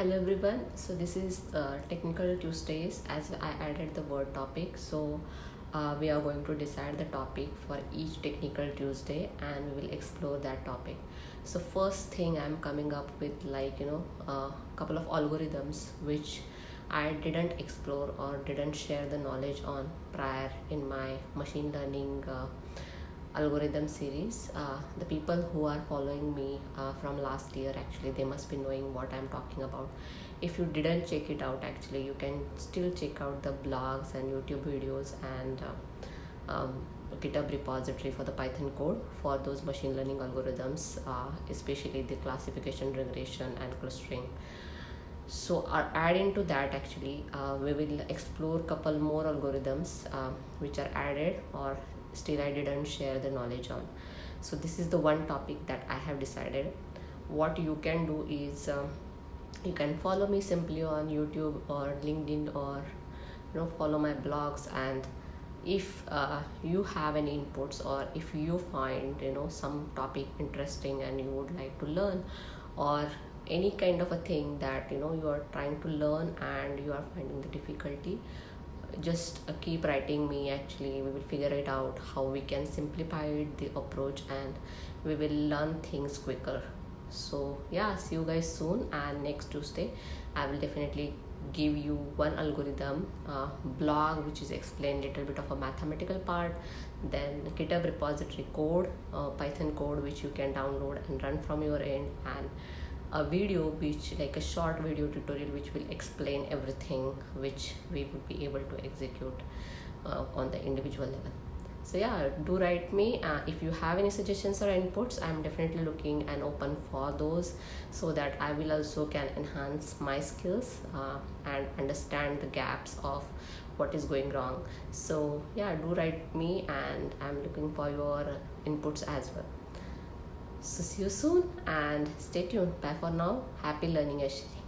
Hello everyone. So this is Technical Tuesdays as I added the word topic. So we are going to decide the topic for each Technical Tuesday and we will explore that topic. So first thing I'm coming up with a couple of algorithms which I didn't explore or didn't share the knowledge on prior in my machine learning algorithm series. The people who are following me from last year, actually they must be knowing what I'm talking about. If you didn't check it out, actually you can still check out the blogs and YouTube videos and GitHub repository for the Python code for those machine learning algorithms, especially the classification, regression and clustering. So adding to that, actually we will explore couple more algorithms which are added or still I didn't share the knowledge on. So this is the one topic that I have decided. What you can do is you can follow me simply on YouTube or LinkedIn, or follow my blogs, and if you have any inputs or if you find some topic interesting and you would like to learn, or any kind of a thing that you are trying to learn and you are finding the difficulty, just keep writing me. Actually we will figure it out how we can simplify the approach and we will learn things quicker. So yeah, see you guys soon, and next Tuesday I will definitely give you one algorithm blog which is explained little bit of a mathematical part, then GitHub repository code, Python code which you can download and run from your end, and a video which like a short video tutorial which will explain everything which we would be able to execute on the individual level. So yeah, do write me if you have any suggestions or inputs. I'm definitely looking and open for those, so that I will also can enhance my skills and understand the gaps of what is going wrong. So yeah, do write me and I'm looking for your inputs as well. So see you soon and stay tuned. Bye for now. Happy learning, Ashri.